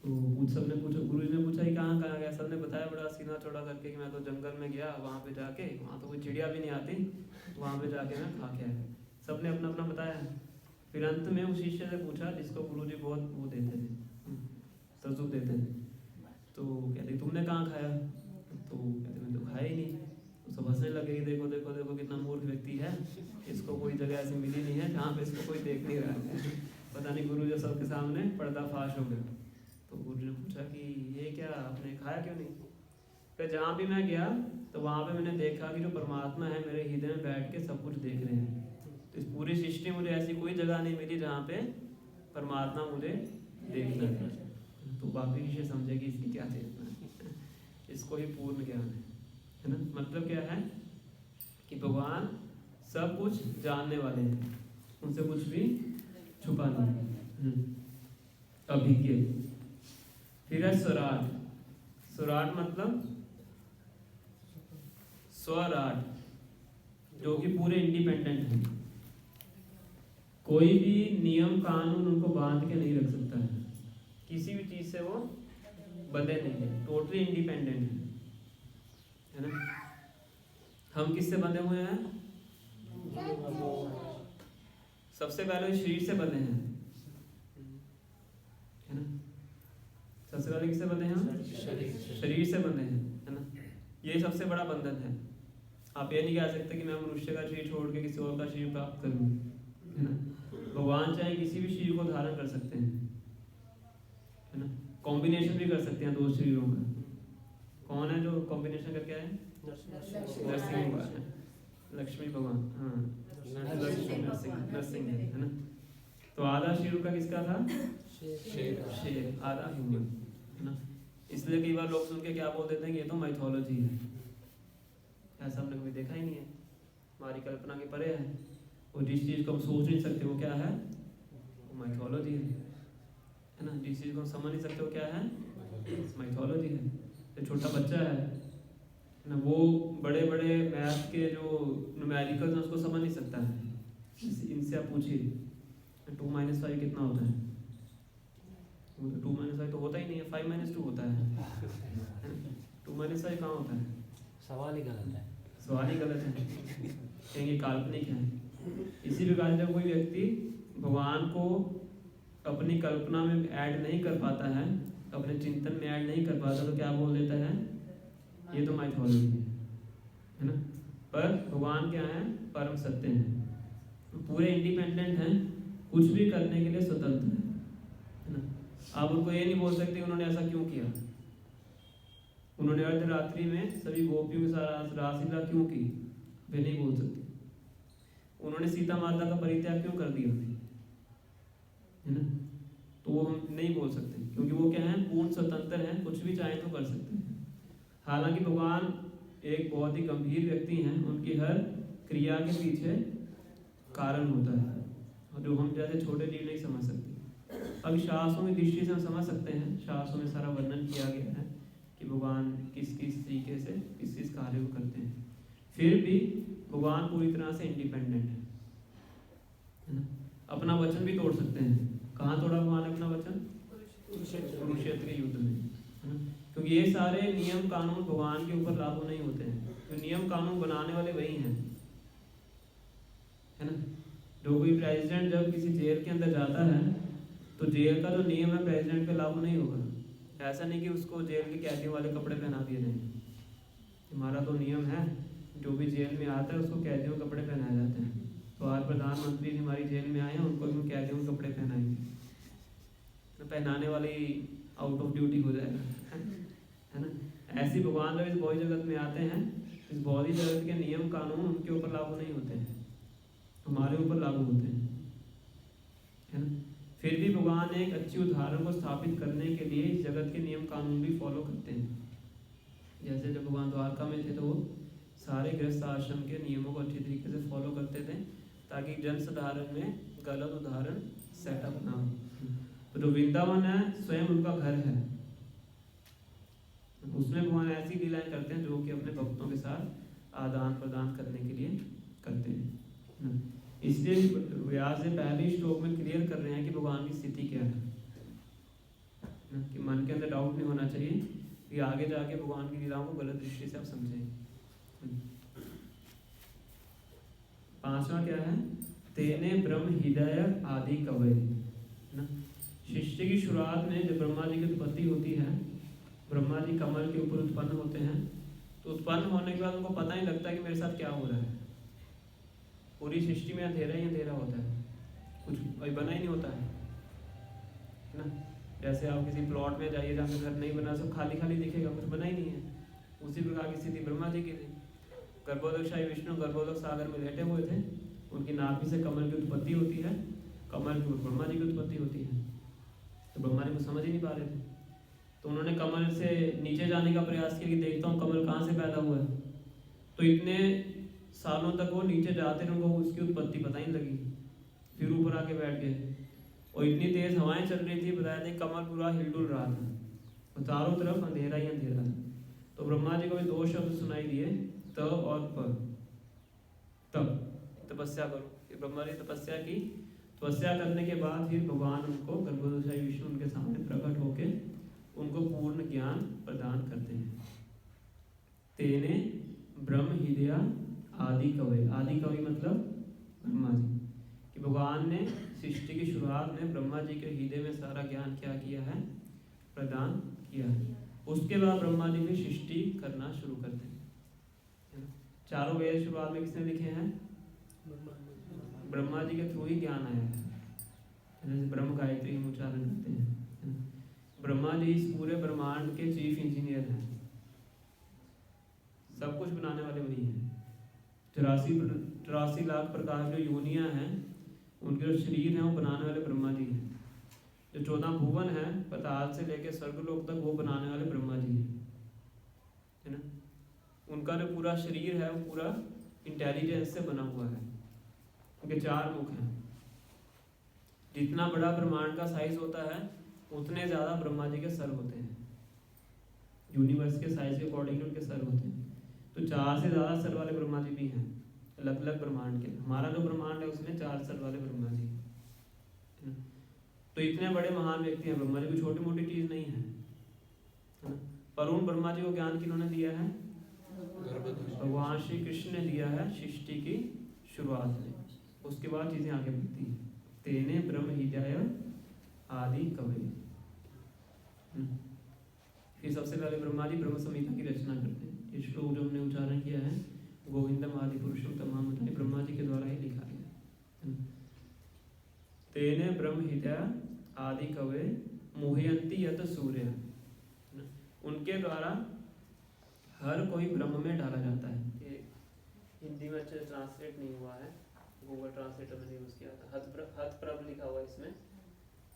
तो सबने पूछा, गुरु जी ने पूछा कि कहाँ कहाँ गया। सबने बताया बड़ा सीना चौड़ा करके कि मैं तो जंगल में गया, वहाँ पे जाके, वहाँ तो कोई चिड़िया भी नहीं आती, वहाँ पे जाके मैं खा के आया। सबने अपना अपना बताया। फिर अंत में उस शिष्य से पूछा जिसको गुरु जी बहुत वो देते थे, तजुब देते थे। तो कहते तुमने कहाँ खाया? तो कहते मैंने तो खाया ही नहीं। तो सब हंसने लगे, देखो देखो देखो कितना मूर्ख व्यक्ति है, इसको कोई जगह ऐसी मिली नहीं है जहाँ पे इसको कोई देख नहीं रहा है। पता नहीं गुरु जी सबके सामने पर्दाफाश हो गया। तो गुरु ने पूछा कि ये क्या, आपने खाया क्यों नहीं? फिर जहाँ भी मैं गया तो वहाँ पे मैंने देखा कि जो परमात्मा है मेरे हृदय में बैठ के सब कुछ देख रहे हैं। तो इस पूरी सृष्टि में मुझे ऐसी कोई जगह नहीं मिली जहाँ पे परमात्मा मुझे देख रहे। तो बाकी शिष्य समझे कि इसकी क्या चेतना है, इसको ही पूर्ण ज्ञान है ना। मतलब क्या है कि भगवान सब कुछ जानने वाले हैं, उनसे कुछ भी छुपा नहीं। अभिज्ञ। फिर है स्वराट। स्वराट मतलब स्वराट, जो कि पूरे इंडिपेंडेंट है। कोई भी नियम कानून उनको बांध के नहीं रख सकता है, किसी भी चीज से वो बंधे नहीं है, टोटली इंडिपेंडेंट है ना। हम किससे बंधे हुए हैं? सबसे पहले शरीर से बंधे हैं, है ना। सबसे पहले किससे बंधे हैं? शरीर से बंधे हैं, है ना। ये सबसे बड़ा बंधन है। आप ये नहीं कह सकते कि मैं मनुष्य का शरीर छोड़ के किसी और का शरीर प्राप्त करूँ, है ना। भगवान चाहे किसी भी शरीर को धारण कर सकते हैं, है ना। कॉम्बिनेशन भी कर सकते हैं दो शरीरों का। कौन है जो कॉम्बिनेशन करके आए? नरसिंह भगवान, लक्ष्मी भगवान, हाँ नरसिंह है ना। तो आधा शरीर का किसका था? शेर, आधा ह्यूमन, है ना। इसलिए कई बार लोग सुन के क्या बोल देते हैं कि ये तो माइथोलॉजी है। ऐसा हमने कभी देखा ही नहीं है, हमारी कल्पना के परे है। और जिस चीज़ को हम सोच नहीं सकते वो क्या है? वो माइथोलॉजी है ना। जिस चीज़ को हम समझ नहीं सकते वो क्या है? माइथोलॉजी है। जो छोटा बच्चा है ना, वो बड़े बड़े मैथ के जो न्यूमेरिकल्स हैं उसको समझ नहीं सकता है। इनसे आप पूछिए 2 - 5 कितना होता है? 2 - 5 तो होता ही नहीं है, 5 - 2 होता है। 2 - 5 कहाँ होता है? सवाल ही गलत है। सवाल ही गलत है, कहेंगे काल्पनिक है। इसी प्रकार जब कोई व्यक्ति भगवान को अपनी कल्पना में ऐड नहीं कर पाता है, अपने चिंतन में ऐड नहीं कर पाता, तो क्या बोल देता है? ये तो माइथोलॉजी है ना। पर भगवान क्या है? परम सत्य है, पूरे इंडिपेंडेंट हैं, कुछ भी करने के लिए स्वतंत्र है ना। आप उनको ये नहीं बोल सकते उन्होंने ऐसा क्यों किया, उन्होंने अर्धरात्रि में सभी गोपियों के साथ रासलीला क्यों की, वे नहीं बोल सकते। उन्होंने सीता माता का परित्याग क्यों कर दिया, है ना, तो वो हम नहीं बोल सकते, क्योंकि वो क्या है? पूर्ण स्वतंत्र हैं, कुछ भी चाहे तो कर सकते हैं। हालांकि भगवान एक बहुत ही गंभीर व्यक्ति हैं, उनकी हर क्रिया के पीछे कारण होता है, और जो हम जैसे छोटे जीव नहीं समझ सकते। अब शास्त्रों की दृष्टि से हम समझ सकते हैं, शास्त्रों में सारा वर्णन किया गया है कि भगवान किस किस तरीके से किस किस कार्य को करते हैं। फिर भी भगवान पूरी तरह से इंडिपेंडेंट है ना। अपना वचन भी तोड़ सकते हैं। कहाँ तोड़ा भगवान ने अपना वचन? कुरुक्षेत्र के युद्ध में, है ना। क्योंकि ये सारे नियम कानून भगवान के ऊपर लागू नहीं होते हैं, तो नियम कानून बनाने वाले वही हैं, है ना। जो कोई प्रेसिडेंट जब किसी जेल के अंदर जाता है तो जेल का जो नियम है प्रेसिडेंट पे लागू नहीं होगा। ऐसा नहीं कि उसको जेल के कैदियों वाले कपड़े पहना दिए जाएंगे। हमारा तो नियम है, जो भी जेल में आता है उसको कैदियों के कपड़े पहनाए जाते हैं। तो आज प्रधानमंत्री हमारी जेल में आए हैं, उनको भी कैदियों के कपड़े पहनाएंगे, तो पहनाने वाली आउट ऑफ ड्यूटी हो जाएगा, है ना। ऐसे भगवान जब इस भौतिक जगत में आते हैं, इस भौतिक जगत के नियम कानून उनके ऊपर लागू नहीं होते हैं, हमारे ऊपर लागू होते हैं, है ना। फिर भी भगवान एक अच्छी उदाहरण को स्थापित करने के लिए इस जगत के नियम कानून भी फॉलो करते हैं। जैसे जब भगवान द्वारका में थे तो वो सारे गृहस्थ आश्रम के नियमों को अच्छी तरीके से फॉलो करते थे, ताकि जन साधारण में गलत उदाहरण सेटअप ना हो। तो जो वृंदावन है स्वयं उनका घर है, उसमें भगवान ऐसी लीलाएं करते हैं जो कि अपने भक्तों के साथ आदान प्रदान करने के लिए करते हैं। इसलिए व्यास से पहले श्लोक में क्लियर कर रहे हैं कि भगवान की स्थिति क्या है, कि मन के अंदर डाउट नहीं होना चाहिए कि आगे जाके भगवान की लीलाओं को गलत दृष्टि से आप समझें। 5वां क्या है? तेने ब्रह्म हृदय आदि कवय, ना। सृष्टि की शुरुआत में जब ब्रह्मा जी की उत्पत्ति होती है, ब्रह्मा जी कमल के ऊपर उत्पन्न होते हैं, तो उत्पन्न होने के बाद उनको पता नहीं लगता कि मेरे साथ क्या हो रहा है। पूरी सृष्टि में अंधेरा ही अंधेरा होता है, कुछ बना ही नहीं होता है ना। जैसे आप किसी प्लॉट में जाइए जहाँ पे घर नहीं बना, सब खाली खाली दिखेगा, कुछ बना ही नहीं है। उसी प्रकार की स्थिति ब्रह्मा जी की थी। गर्भोदकशाही विष्णु गर्भोदक सागर में लेटे हुए थे, उनकी नाभि से कमल की उत्पत्ति होती है, कमल की ब्रह्मा जी की उत्पत्ति होती है। तो ब्रह्मा जी को समझ ही नहीं पा रहे थे, तो उन्होंने कमल से नीचे जाने का प्रयास किया कि देखता हूँ कमल कहाँ से पैदा हुआ है। तो इतने सालों तक वो नीचे जाते रहे, उनको उसकी उत्पत्ति पता ही लगी। फिर ऊपर आके बैठ गए, और इतनी तेज हवाएं चल रही थी, बताया था कमल पूरा हिलडुल रहा था, और चारों तरफ अंधेरा ही अंधेरा था। तो ब्रह्मा जी को भी 2 शब्द सुनाई दिए, त और प। तब तपस्या करो। फिर ब्रह्मा जी तपस्या की, तपस्या करने के बाद फिर भगवान उनको गर्भोदकशाही विष्णु उनके सामने प्रकट होके उनको पूर्ण ज्ञान प्रदान करते हैं। तेने ब्रह्म हृदय आदि कवि, आदि कवि मतलब ब्रह्मा जी, कि भगवान ने सृष्टि की शुरुआत में ब्रह्मा जी के हृदय में सारा ज्ञान क्या किया है? प्रदान किया है। उसके बाद ब्रह्मा जी भी सृष्टि करना शुरू करते हैं, है ना। चारों वेद शुरुआत में किसने लिखे हैं? ब्रह्मा जी के थ्रू ही ज्ञान आया है। जैसे ब्रह्म गायत्री हम उच्चारण करते हैं, है ना? ब्रह्मा जी इस पूरे ब्रह्मांड के चीफ इंजीनियर हैं, सब कुछ बनाने वाले वही हैं। 83 लाख प्रकार जो योनियां हैं, उनके जो शरीर हैं वो बनाने वाले ब्रह्मा जी हैं। जो 14 भुवन हैं, पाताल से लेकर स्वर्गलोक तक, वो बनाने वाले ब्रह्मा जी हैं, है ना? उनका जो पूरा शरीर है वो पूरा इंटेलिजेंस से बना हुआ है। उनके 4 मुख हैं। जितना बड़ा ब्रह्मांड का साइज होता है उतने ज़्यादा ब्रह्मा जी के सर होते हैं। यूनिवर्स के साइज के अकॉर्डिंग उनके सर होते हैं। तो 4 से ज़्यादा सर वाले ब्रह्मा जी भी हैं, अलग अलग ब्रह्मांड के। हमारा जो ब्रह्मांड है उसमें 4 सर वाले ब्रह्मा जी हैं, है ना? तो इतने बड़े महान व्यक्ति हैं ब्रह्मा जी, कोई छोटी मोटी चीज़ नहीं है, है ना? पर उन ब्रह्मा जी को ज्ञान किन्होंने दिया है? भगवान श्री कृष्ण ने दिया है सृष्टि की शुरुआत में। उसके बाद चीज़ें आगे बढ़ती हैं। तेने ब्रह्म हृदय आदि कवि। फिर सबसे पहले ब्रह्मा जी ब्रह्म संहिता की रचना करते हैं। ये श्लोक जो हमने उच्चारण किया है, गोविंदम आदि पुरुषम तमाम ब्रह्मा जी के द्वारा ही लिखा गया है। तेने ब्रह्म हृदय आदि कवे मुह्यंती यत सूर्य। उनके द्वारा हर कोई ब्रह्म में डाला जाता है। ये हिंदी में अच्छे से ट्रांसलेट नहीं हुआ है, गूगल ट्रांसलेटर मैंने यूज़ किया था। हत प्रभ लिखा हुआ है, इसमें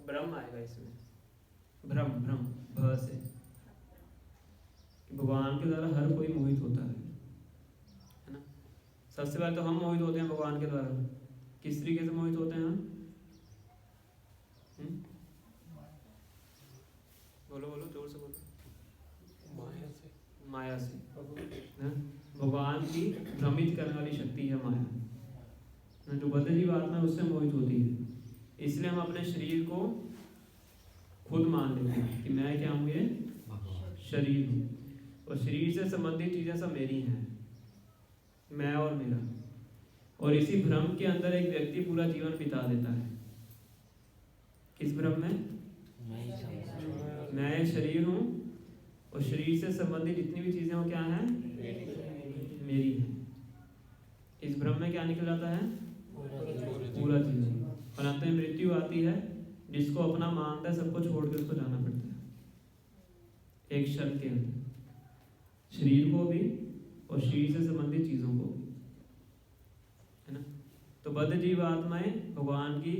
ब्रह्म आएगा। इसमें ब्रह्म ब्रह्म भ से, भगवान के द्वारा हर कोई मोहित होता है ना? सबसे पहले तो हम मोहित होते हैं भगवान के द्वारा। किस तरीके से मोहित होते हैं हम? बोलो बोलो, जोर से बोलो। माया से ना? भगवान की भ्रमित करने वाली शक्ति है माया, जो बद्ध जीव आत्मा है उससे मोहित होती है। इसलिए हम अपने शरीर को खुद मान लेते हैं कि मैं क्या हूँ, ये शरीर हूँ, और शरीर से संबंधित चीजें सब मेरी हैं, मैं और मेरा। और इसी भ्रम के अंदर एक व्यक्ति पूरा जीवन बिता देता है। किस भ्रम में? मैं एक शरीर हूँ और शरीर से संबंधित जितनी भी चीजें वो क्या हैं, मेरी हैं। इस भ्रम में क्या निकल जाता है? पूरा जीवन। और अंत में मृत्यु आती है, जिसको अपना मानता है सबको छोड़ के उसको जाना पड़ता है एक क्षण के अंदर, शरीर को भी और शरीर से संबंधित चीजों को भी, है ना? तो बद्ध जीव आत्माएं भगवान की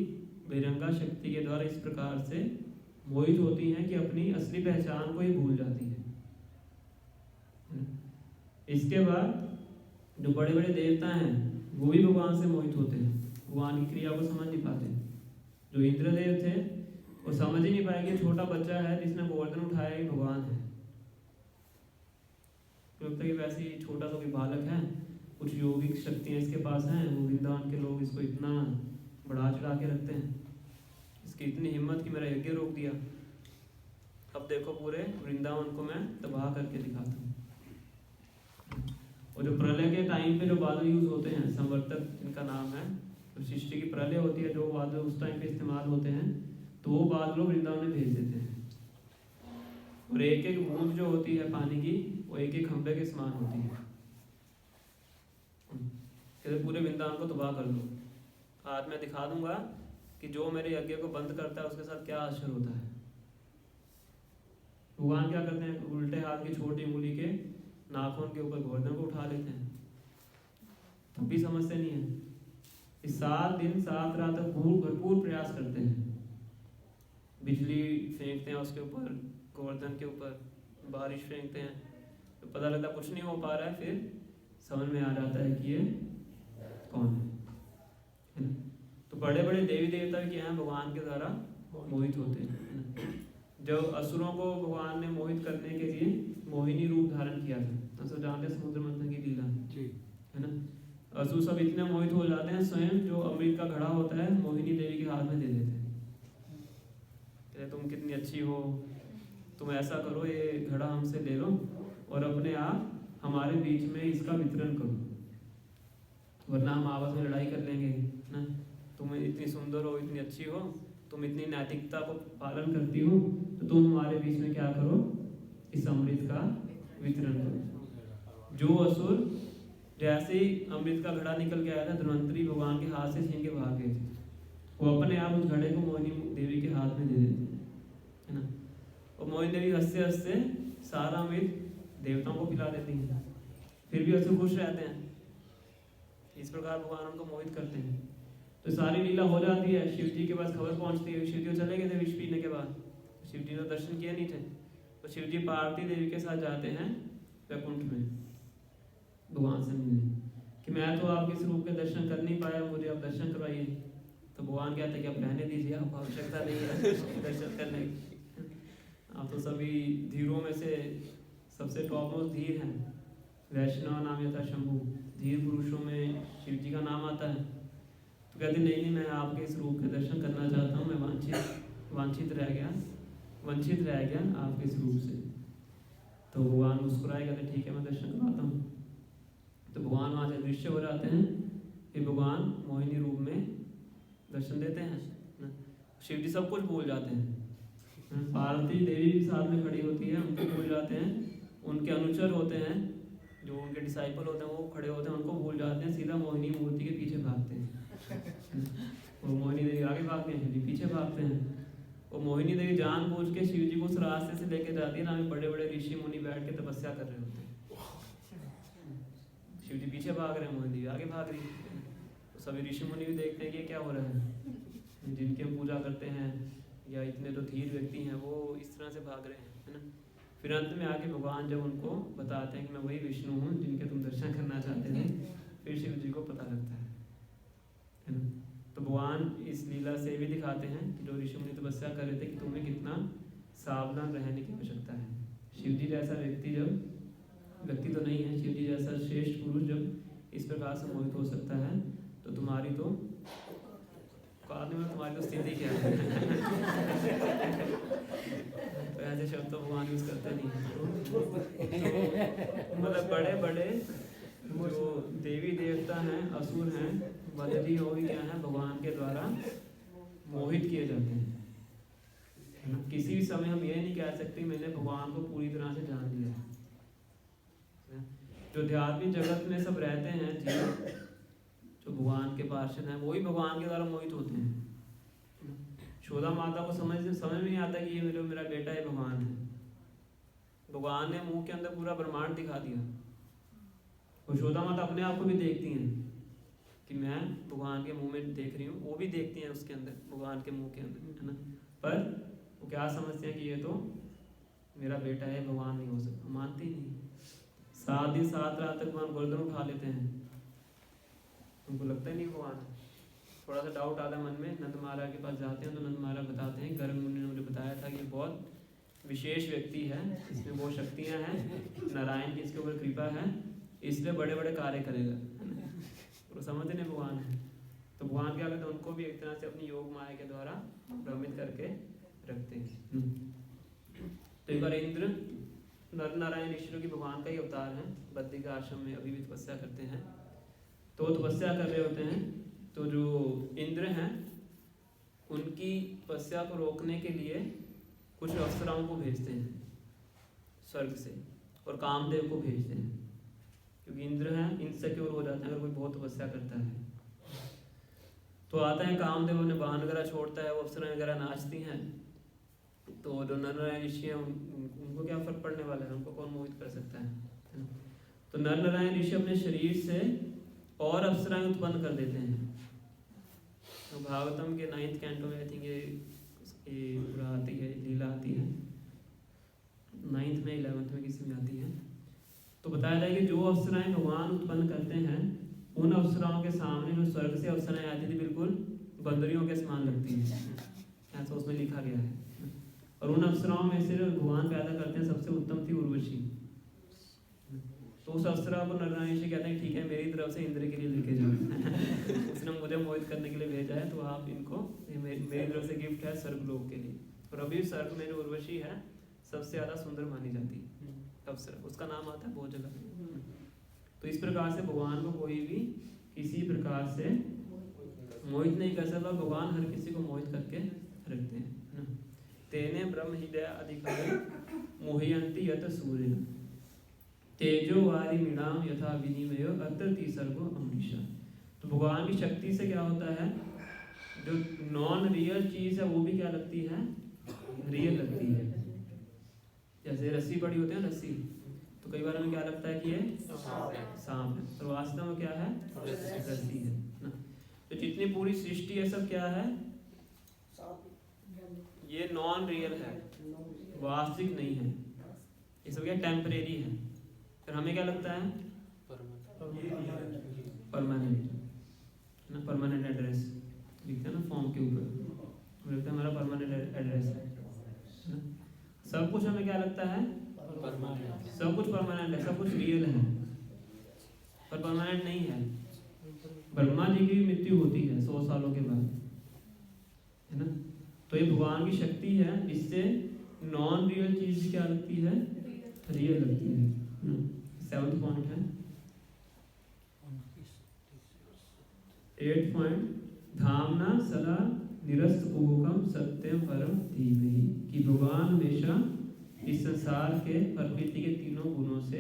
बहिरंगा शक्ति के द्वारा इस प्रकार से मोहित होती हैं कि अपनी असली पहचान को ही भूल जाती है। इसके बाद जो बड़े बड़े देवता हैं वो भी भगवान से मोहित होते हैं, भगवान की क्रिया को समझ नहीं पाते। जो इंद्रदेव थे वो समझ ही नहीं पाए कि छोटा बच्चा है जिसने गोवर्धन उठाया ही भगवान है। लगता है कि वैसे ही छोटा सा कोई बालक है, कुछ योगिक शक्तियाँ इसके पास हैं, वो वृंदावन के लोग इसको इतना बढ़ा चढ़ा के रखते हैं, इसकी इतनी हिम्मत कि मेरा यज्ञ रोक दिया। अब देखो पूरे वृंदावन को मैं तबाह करके दिखाता हूँ। और जो प्रलय के टाइम पे जो बादल यूज होते हैं, संवर्तक इनका नाम है, तो सृष्टि की प्रलय होती है, जो बादल उस टाइम पे इस्तेमाल होते हैं, तो वो बादलों वृंदावन में भेज देते हैं। और एक एक बूंद जो होती है पानी की, वो एक एक खंभे के समान होती है। कहते पूरे वृंदावन को तबाह कर दो। आज मैं दिखा दूंगा कि जो मेरे यज्ञ को बंद करता है उसके साथ क्या असर होता है। भगवान क्या करते हैं, उल्टे हाथ की छोटी उंगली के नाखून के ऊपर गोवर्धन को उठा लेते हैं, तब भी समझते नहीं है। इस 7 दिन 7 रात तक भरपूर प्रयास करते हैं, बिजली फेंकते हैं उसके ऊपर, गोवर्धन के ऊपर बारिश फेंकते हैं, तो पता लगता कुछ नहीं हो पा रहा है। फिर समझ में आ जाता है कि ये कौन है ना? तो बड़े बड़े देवी देवता भी क्या हैं, भगवान के द्वारा मोहित होते हैं। जब असुरों को भगवान ने मोहित करने के लिए मोहिनी रूप धारण किया था, तो सब जानते हैं समुद्र मंथन की लीला है ना? असुर सब इतने मोहित हो जाते हैं, स्वयं जो अमृत का घड़ा होता है मोहिनी देवी के हाथ में दे देते हैं। कहते तुम कितनी अच्छी हो, तुम ऐसा करो, ये घड़ा हमसे ले लो और अपने आप हमारे बीच में इसका वितरण करो, वरना हम आपस में लड़ाई कर लेंगे ना। तुम इतनी सुंदर हो, इतनी अच्छी हो, तुम इतनी नैतिकता को पालन करती हो, तो तुम हमारे बीच में क्या करो, इस अमृत का वितरण करो। जो असुर जैसे ही अमृत का घड़ा निकल के आया था, धन्वंतरी भगवान के हाथ से छीन के भाग गए थे। वो अपने आप उस घड़े को मोहिनी देवी के हाथ में दे देते हैं, है ना। और मोहिनी देवी हंसते हंसते सारा अमृत देवताओं को पिला देती हैं, फिर भी असुर खुश रहते हैं। इस प्रकार भगवान उनको मोहित करते हैं। तो सारी लीला हो जाती है, शिव जी के पास खबर पहुंचती है। शिव जी चले गए थे विष पीने के बाद, शिव जी तो दर्शन किए नहीं थे। तो शिव जी पार्वती देवी के साथ जाते हैं वैकुंठ में भगवान से मिलने, कि मैं तो आपके स्वरूप के दर्शन कर नहीं पाया, मुझे आप दर्शन करवाइए। तो भगवान कहते हैं कि आप रहने दीजिए, आपको आवश्यकता नहीं है दर्शन करने की। आप तो सभी धीरों में से सबसे टॉप मोस्ट धीर हैं। वैष्णव नाम यथा शंभु, धीर पुरुषों में शिव जी का नाम आता है। तो कहते नहीं, मैं आपके इस रूप के दर्शन करना चाहता हूँ, मैं वंचित रह गया आपके इस रूप से। तो भगवान मुस्कुराए, कहते ठीक है मैं दर्शन करवाता हूँ। तो भगवान वहाँ से दृश्य हो जाते हैं, फिर भगवान मोहिनी रूप में दर्शन देते हैं। शिव जी सब कुछ भूल जाते हैं, पार्वती देवी भी साथ में खड़ी होती है, उनको भूल जाते हैं। उनके अनुचर होते हैं, जो उनके डिसाइपल होते हैं, वो खड़े होते हैं, उनको भूल जाते हैं, सीधा मोहिनी मूर्ति के पीछे भागते हैं। वो मोहिनी देवी आगे भागते हैं, शिव जी पीछे भागते हैं। और मोहिनी देवी जानबूझ के शिव जी को उस रास्ते से लेके जाती है ना, बड़े बड़े ऋषि मुनि बैठ के तपस्या कर रहे होते हैं। शिव जी पीछे भाग रहे हैं, मोहिनी देवी आगे भाग रही है। तो सभी ऋषि मुनि भी देखते हैं कि क्या हो रहा है, जिनकी हम पूजा करते हैं या इतने जो धीर व्यक्ति हैं वो इस तरह से भाग रहे हैं, है ना। फिर अंत में आके भगवान जब उनको बताते हैं कि मैं वही विष्णु हूँ जिनके तुम दर्शन करना चाहते थे, फिर शिव जी को पता लगता है ना। तो भगवान इस लीला से भी दिखाते हैं कि जो ऋषि मुनि तपस्या कर रहे थे कि तुम्हें कितना सावधान रहने की आवश्यकता है। शिव जी जैसा व्यक्ति तो नहीं है, शिव जी जैसा श्रेष्ठ पुरुष जब इस प्रकार से मोहित हो सकता है, तो तुम्हारी तो स्थिति क्या है। तो ऐसे शब्द तो भगवान यूज करते नहीं है। तो मतलब बड़े बड़े जो देवी देवता हैं, असुर हैं, बदरी हो क्या है, भगवान के द्वारा मोहित किए जाते हैं। किसी भी समय हम ये नहीं कह सकते मैंने भगवान को पूरी तरह से जान लिया है। जो ध्यात्मिक जगत में सब रहते हैं जीव, जो भगवान के पार्षद हैं, वही भगवान के द्वारा मोहित होते हैं। यशोदा माता को समझ में नहीं आता कि ये मेरा बेटा है, भगवान है। भगवान ने मुंह के अंदर पूरा ब्रह्मांड दिखा दिया। यशोदा माता अपने आप को भी देखती हैं कि मैं भगवान के मुंह में देख रही हूँ, वो भी देखती हैं उसके अंदर, भगवान के मुंह के अंदर, है ना। पर वो क्या समझते हैं कि ये तो मेरा बेटा है, भगवान नहीं हो सकता, मानती नहीं। 7 दिन 7 रात तक भगवान गर्दन उठा लेते हैं, उनको लगता ही नहीं भगवान। थोड़ा सा डाउट आता है मन में, नंद महाराज के पास जाते हैं तो नंद महाराज बताते हैं गर्ग मुनि ने मुझे बताया था कि बहुत विशेष व्यक्ति है, इसमें बहुत शक्तियाँ हैं, नारायण की इसके ऊपर कृपा है, इसलिए बड़े बड़े कार्य करेगा। वो समझते नहीं भगवान है। तो भगवान क्या करते हैं, उनको भी एक तरह से अपनी योग माया के द्वारा भ्रमित करके रखते हैं। तो एक बार इंद्र नर नारायण ईश्वर की भगवान का ही अवतार है, बद्रिक आश्रम में अभी भी तपस्या करते हैं। तो तपस्या कर रहे होते हैं, तो जो इंद्र हैं उनकी तपस्या को रोकने के लिए कुछ अप्सराओं को भेजते हैं स्वर्ग से, और कामदेव को भेजते हैं, क्योंकि इंद्र हैं इनसिक्योर हो जाते हैं अगर कोई बहुत तपस्या करता है। तो आता है कामदेव, उन्हें बाण वगैरह छोड़ता है, वो अप्सराएं वगैरह नाचती हैं। तो जो नर नारायण ऋषि हैं उनको क्या फर्क पड़ने वाला है, उनको कौन मोहित कर सकता है। तो नर नारायण ऋषि अपने शरीर से और अप्सराएं उत्पन्न कर देते हैं। तो भागवतम के 9th कैंटो में आई थिंक ये पूरा आती है, लीला आती है 9th में 11th में किसी में आती है। तो बताया जाए कि जो अप्सराएं भगवान उत्पन्न करते हैं, उन अप्सराओं के सामने जो स्वर्ग से अप्सराएं आती थी बिल्कुल बंदरियों के समान लगती हैं, ऐसा उसमें लिखा गया है। और उन अप्सराओं में से जो भगवान पैदा करते हैं सबसे उत्तम थी उर्वशी। तो उस अप्सरा को नारायण ऋषि कहते हैं ठीक है मेरी तरफ से इंद्र के लिए लेके जाओ। उसने मुझे मोहित करने के लिए भेजा है, तो आप इनको मेरी तरफ से गिफ्ट है स्वर्गलोक के लिए। और अभी स्वर्ग में जो उर्वशी है सबसे ज्यादा सुंदर मानी जाती है अप्सरा, उसका नाम आता है बहुत जगह। तो इस प्रकार से भगवान को कोई भी किसी प्रकार से मोहित नहीं कर सकता, भगवान हर किसी को मोहित करके रखते हैं। तेने ब्रह्म हृदय अधिकारी मोहयंती यत सूर्य। तेजो वारी मीणाम यथा विनिमयो अत्र तीसर्गो अमृषा। तो भगवान की शक्ति से क्या होता है, जो नॉन रियल चीज़ है वो भी क्या लगती है, रियल लगती है। जैसे रस्सी पड़ी होती है रस्सी, तो कई बार हमें क्या लगता है कि ये सांप है, तो वास्तव में क्या है, रस्सी है ना। तो जितनी पूरी सृष्टि है सब क्या है, ये नॉन रियल है, वास्तविक नहीं है, ये सब क्या टेम्परेरी है। फिर हमें क्या लगता है, परमानेंट ना, परमानेंट एड्रेस लिखते हैं ना फॉर्म के ऊपर, हमें लगता है हमारा परमानेंट एड्रेस है ना। सब कुछ हमें क्या लगता है, सब कुछ परमानेंट है, सब कुछ रियल है, पर परमानेंट नहीं है। ब्रह्मा जी की मृत्यु होती है 100 सालों के बाद, है ना। तो ये भगवान की शक्ति है, इससे नॉन रियल चीज भी क्या लगती है, रियल लगती है। 7th पॉइंट है 8th पॉइंट, धामना सदा निरस्तपूर्वकम सत्यम परम धीमहि, कि भगवान हमेशा इस संसार के प्रकृति के तीनों गुणों से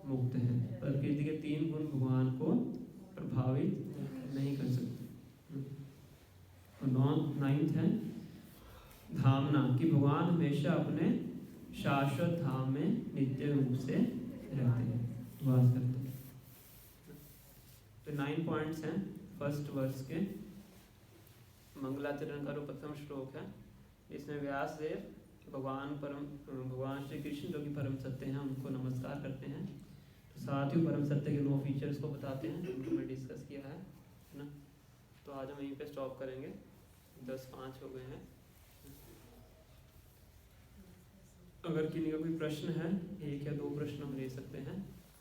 मुक्त है। प्रकृति के 3 गुण भगवान को प्रभावित नहीं कर सकते। और 9th है धामना, कि भगवान हमेशा अपने शाश्वत धाम में नित्य रूप से रहते हैं, वास करते हैं। तो 9 पॉइंट्स हैं फर्स्ट वर्स के। मंगलाचरण का जो प्रथम श्लोक है, इसमें व्यास देव भगवान श्री कृष्ण जो कि परम सत्य हैं उनको नमस्कार करते हैं। तो साथ ही परम सत्य के 9 फीचर्स को बताते हैं, उनको मैं डिस्कस किया है ना। तो आज हम यहीं पे स्टॉप करेंगे, 10:05 हो गए हैं। अगर किसी का कोई प्रश्न है, 1 या 2 प्रश्न हम ले सकते हैं।